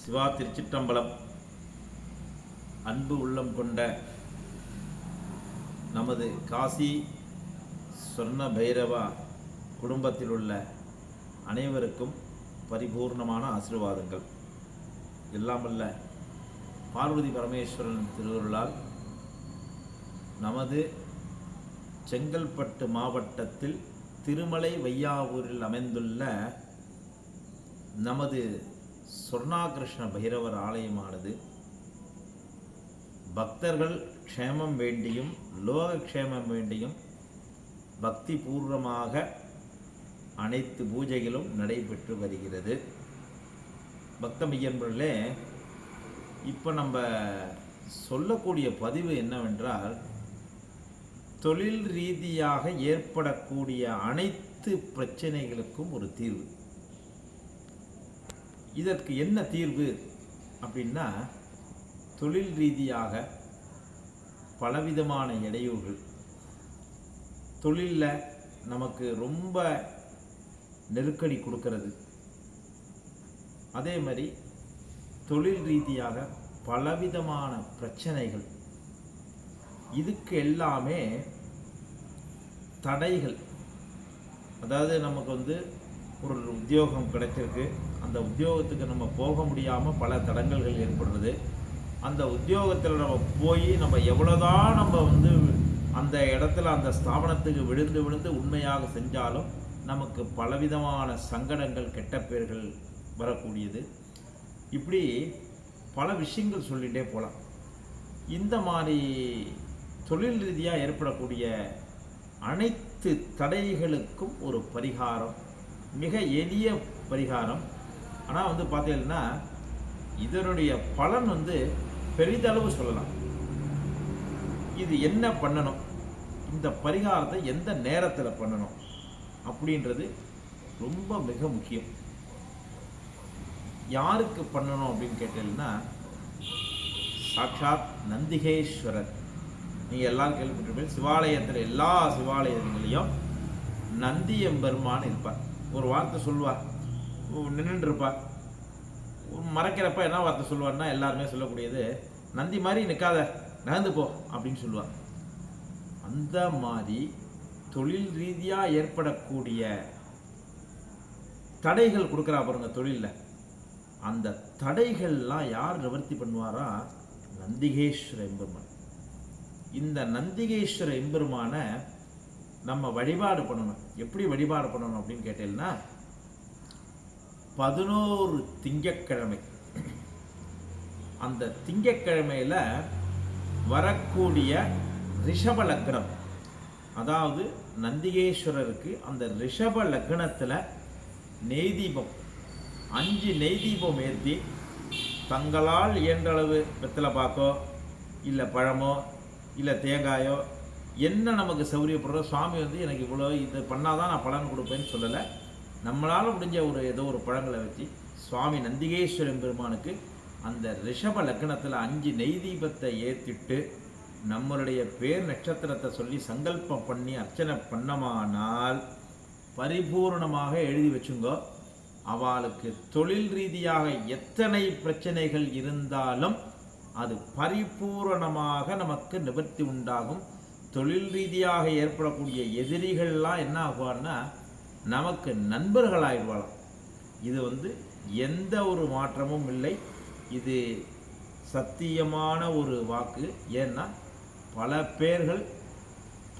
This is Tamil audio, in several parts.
சிவா திருச்சிற்றம்பலம். அன்பு உள்ளம் கொண்ட நமது காசி சொர்ண பைரவா குடும்பத்தில் உள்ள அனைவருக்கும் பரிபூர்ணமான ஆசீர்வாதங்கள். எல்லாமல்ல பார்வதி பரமேஸ்வரன் திருவருளால் நமது செங்கல்பட்டு மாவட்டத்தில் திருமலை வையாவூரில் அமைந்துள்ள நமது சொர்ணாகிருஷ்ண பைரவர் ஆலயமானது பக்தர்கள் க்ஷேமம் வேண்டியும் லோக க்ஷேமம் வேண்டியும் பக்தி பூர்வமாக அனைத்து பூஜைகளும் நடைபெற்று வருகிறது. பக்த மையன்பர்களே, இப்போ நம்ம சொல்லக்கூடிய பதிவு என்னவென்றால், தொழில் ரீதியாக ஏற்படக்கூடிய அனைத்து பிரச்சனைகளுக்கும் ஒரு தீர்வு. இதற்கு என்ன தீர்வு அப்படின்னா, தொழில் ரீதியாக பலவிதமான இடையூறுகள், தொழிலில் நமக்கு ரொம்ப நெருக்கடி கொடுக்கறது, அதே மாதிரி தொழில் ரீதியாக பலவிதமான பிரச்சனைகள், இதுக்கு எல்லாமே தடைகள். அதாவது நமக்கு ஒரு உத்தியோகம் கிடைச்சிருக்கு, அந்த உத்தியோகத்துக்கு நம்ம போக முடியாமல் பல தடங்கல்கள் ஏற்படுறது. அந்த உத்தியோகத்தில் நம்ம போய் நம்ம எவ்வளோதான் நம்ம அந்த இடத்துல அந்த ஸ்தாபனத்துக்கு விழுந்து விழுந்து உண்மையாக செஞ்சாலும் நமக்கு பலவிதமான சங்கடங்கள், கெட்ட பேர்கள் வரக்கூடியது. இப்படி பல விஷயங்கள் சொல்லிகிட்டே போகலாம். இந்த மாதிரி தொழில் ரீதியாக ஏற்படக்கூடிய அனைத்து தடைகளுக்கும் ஒரு பரிகாரம், மிக எளிய பரிகாரம். ஆனால் பார்த்தீங்கன்னா இதனுடைய பலன் பெரிதளவு சொல்லலாம். இது என்ன பண்ணணும், இந்த பரிகாரத்தை எந்த நேரத்தில் பண்ணணும் அப்படின்றது ரொம்ப மிக முக்கியம். யாருக்கு பண்ணணும் அப்படின்னு கேட்டீங்கன்னா, சாட்சாத் நந்திகேஸ்வரர். நீங்கள் எல்லாரும் கேள்விப்பட்டிருப்பீங்க, சிவாலயத்தில் எல்லா சிவாலயங்களையும் நந்தி எம்பெருமான் இருப்பார். ஒரு வார்த்தை சொல்லுவார், நின்றுட்டு இருப்பார். மறைக்கிறப்ப என்ன வார்த்தை சொல்லுவார்னா, எல்லாருமே சொல்லக்கூடியது, நந்தி மாதிரி நிற்காத, நகர்ந்து போ அப்படின்னு சொல்லுவார். அந்த மாதிரி தொழில் ரீதியாக ஏற்படக்கூடிய தடைகள் கொடுக்குறா பாருங்க தொழிலில், அந்த தடைகள்லாம் யார் நிவர்த்தி பண்ணுவாரா? நந்திகேஸ்வர எம்பெருமான். இந்த நந்திகேஸ்வர எம்பெருமானை நம்ம வழிபாடு பண்ணணும். எப்படி வழிபாடு பண்ணணும் அப்படின்னு கேட்டீங்கன்னா, 11 திங்கட்கிழமை, அந்த திங்கட்கிழமையில் வரக்கூடிய ரிஷப லக்னம், அதாவது நந்திகேஸ்வரருக்கு அந்த ரிஷப லக்னத்தில் நெய் தீபம் 5 நெய் தீபம் ஏற்றி, தங்களால் இயன்றளவு வெத்தலை பாக்கோ இல்லை பழமோ இல்லை தேங்காயோ என்ன நமக்கு சௌரியப்படுறோ, சுவாமி எனக்கு இவ்வளோ இது பண்ணாதான் நான் பலன் கொடுப்பேன்னு சொல்லலை. நம்மளால் முடிஞ்ச ஏதோ ஒரு பழங்களை வச்சு சுவாமி நந்திகேஸ்வரன் பெருமானுக்கு அந்த ரிஷப லக்னத்தில் 5 நெய் தீபத்தை ஏற்றிட்டு நம்மளுடைய பேர் நட்சத்திரத்தை சொல்லி சங்கல்பம் பண்ணி அர்ச்சனை பண்ணமானால் பரிபூர்ணமாக எழுதி வச்சுங்கோ. அவளுக்கு தொழில் ரீதியாக எத்தனை பிரச்சனைகள் இருந்தாலும் அது பரிபூரணமாக நமக்கு நிவர்த்தி உண்டாகும். தொழில் ரீதியாக ஏற்படக்கூடிய எதிரிகள்லாம் என்ன ஆகுவான்னா நமக்கு நண்பர்களாயிடுவாளாம். இது எந்த ஒரு மாற்றமும் இல்லை. இது சத்தியமான ஒரு வாக்கு. ஏன்னா பல பேர்கள்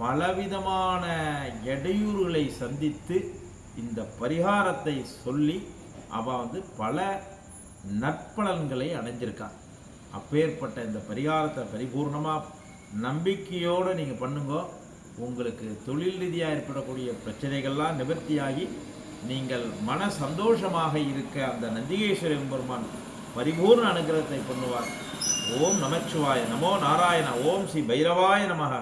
பலவிதமான இடையூறுகளை சந்தித்து இந்த பரிகாரத்தை சொல்லி அவள் பல நற்பலன்களை அடைஞ்சிருக்காள். அப்பேற்பட்ட இந்த பரிகாரத்தை பரிபூர்ணமாக நம்பிக்கையோடு நீங்கள் பண்ணுங்க. உங்களுக்கு தொழில் ரீதியாக ஏற்படக்கூடிய பிரச்சனைகள்லாம் நிவர்த்தியாகி நீங்கள் மன சந்தோஷமாக இருக்க அந்த நந்திகேஸ்வர பெருமான் பரிபூர்ண அனுகிரகத்தை பண்ணுவார். ஓம் நமச்சிவாய, நமோ நாராயண, ஓம் ஸ்ரீ பைரவாய நமக.